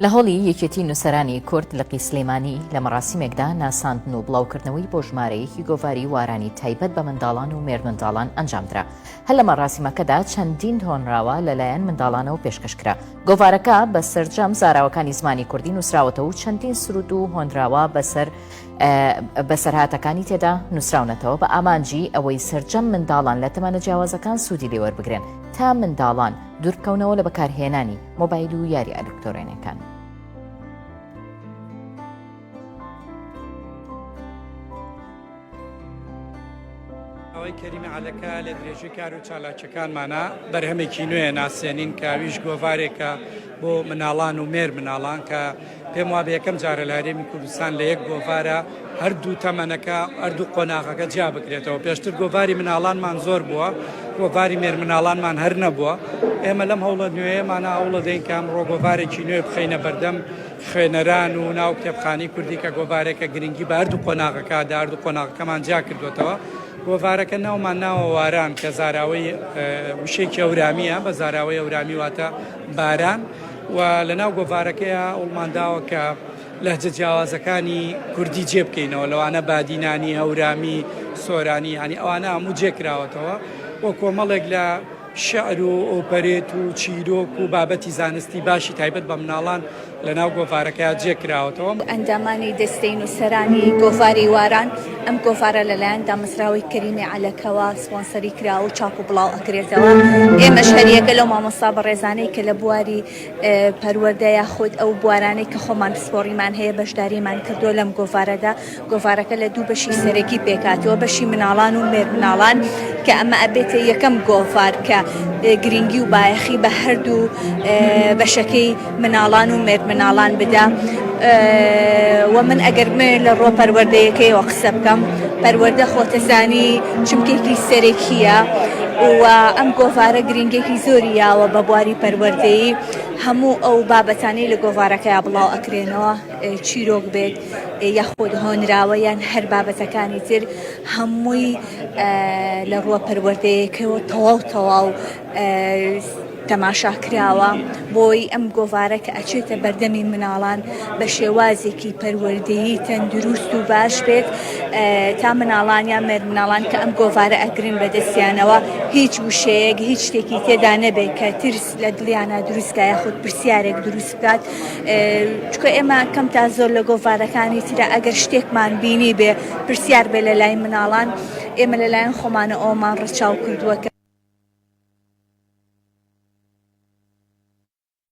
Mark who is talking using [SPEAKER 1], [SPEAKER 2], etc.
[SPEAKER 1] لە هەڵی یەکێتی نووسەرانی کورد لەقی سلێمانی لە مەراسیمێکدا ناساندن و بڵاوکردنەوەی بۆ ژمارەیەکی گۆڤاری وارانی تایبەت بە منداڵان و مێردمنداڵان ئەنجامدرا. هەر لە مەراسیمەکەدا چەندین هۆنراوە لەلایەن منداڵانەوە پێشکەشکرا. گۆڤارەکە بە سەرجەم زاراوەکانی زمانی کوردی نووسراوەتەوە و چەندین سرود و هۆنراوە بەسەرهاتەکانی تێدا نووسراونەتەوە بە ئامانجی ئەوەی سەرجەم منداڵان لە تەمەنە جیاوازەکان سوودی لێوەربگرێن تا منداڵان دووربکەونەوە لە بەکارهێنانی مۆبایل و یاری ئەلکترۆنیەکان.
[SPEAKER 2] ئەوەی کەریمە عەلەکە لە درێژەی کار و چالاکیەکانمانە بەرهەمێکی نوێ ناسێنین کە ویش گۆڤارێکە بۆ مناڵان و مێر مناڵان کە پێم وابێ یەکەم جارە لە هەرێمی کوردستان لە یەک گۆڤارە هەردوو تەمەنەکە هەردوو قۆناغەکە جیا بکرێتەوە. پێشتر گۆڤاری مناڵانمان زۆر بووە، گۆڤاری مێر مناڵانمان هەر نەبووە. ئێمە لەم هەوڵە نوێیەمانە هەوڵە دەین کە ئەمڕۆ گۆڤارێکی نوێ بخەینە بەردەم خوێنەران و ناو کتێبخانەی کوردی کە گۆڤارێکە گرنگی بە هەردوو قۆناغەکەدا هەردوو قۆناغەکەمان جیا کردوێتەوە. گۆڤارەکە ناومان ناوە واران کە زاراوەی وشێکی ئەورامیە، بە زاراوەی ئەورامی واتە باران، و لە ناو گۆڤارەکەیە وڵمانداوە کە لەهجە جیاوازەکانی کوردی جێ بکەینەوە، لەوانە بادینانی، هەورامی، سۆرانی، ینی ئەوانە هەموو جێکراوەتەوە وە کۆمەڵێک لە شعر و ئۆپەرێت و چیرۆک و بابەتی زانستی باشی تایبەت بە مناڵان لە ناو گۆڤارەکە جێکراوەتەوە.
[SPEAKER 3] ئەندامانی دەستەی نووسەرانی گۆڤاری واران ئەم گۆڤارە لەلایەن دامەزراوەی کەریمی عەلەکەوە سپۆنسەری کراوە و چاپ و بڵاو ئەکرێتەوە. ئێمەش هەریەکە لەو مامۆستا بەڕێزانەی کە لە بواری پەروەردەیە خۆت ئەو بوارانەی کە خۆمان پسپۆڕیمان هەیە بەشداریمان کردووە لەم گۆڤارەدا. گۆڤارەکە لە دوو بەشی سەرەکی پێکاتەوە، بەشی مناڵان و مێر مناڵان کە ئەمە ئەبێتە یەکەم گۆڤار کە گرنگی و بایەخی بە هەردوو بەشەکەی مناڵان و مێر مناڵان بدا. و من ئەگەر لە ڕۆ پەروەردەیەکەیەوە قسە بکەم، پەروەردە خۆتەزانی چمکێکی سەرەکیە و ئەم گۆڤارە گرنگێکی زۆری یاوە بە بواری پەروەردەیی. هەموو ئەو بابەتانەی لە گۆڤارەکەیە بڵاو ئەکرێنەوە، چیرۆک بێت یاخود هۆنراوە یان هەر بابەتەکانی تر، هەمووی لە ڕۆ پەروەردەیەکەوە تەواو تەماشا کراوە بۆی ئەم گۆڤارە کە ئەچێتە بەردەمی مناڵان بە شێوازێکی پەروەردەیی تەندروست و باش بێت تا مناڵان یا مێر مناڵان کە ئەم گۆڤارە ئەگرن بەدەستیانەوە هیچ وشەیەک هیچ شتێکی تێدا نەبێت کە ترس لە دڵیانە دروستکە یاخود پرسیارێک دروست بکات. چونکە ئێمە کەم تا زۆر لە گۆڤارەکانی ترە ئەگەر شتێکمان بینی بێ پرسیار بێ لە لای مناڵان، ئێمە لەلایەن خۆمانە ئەومان ڕەچاو کردووە.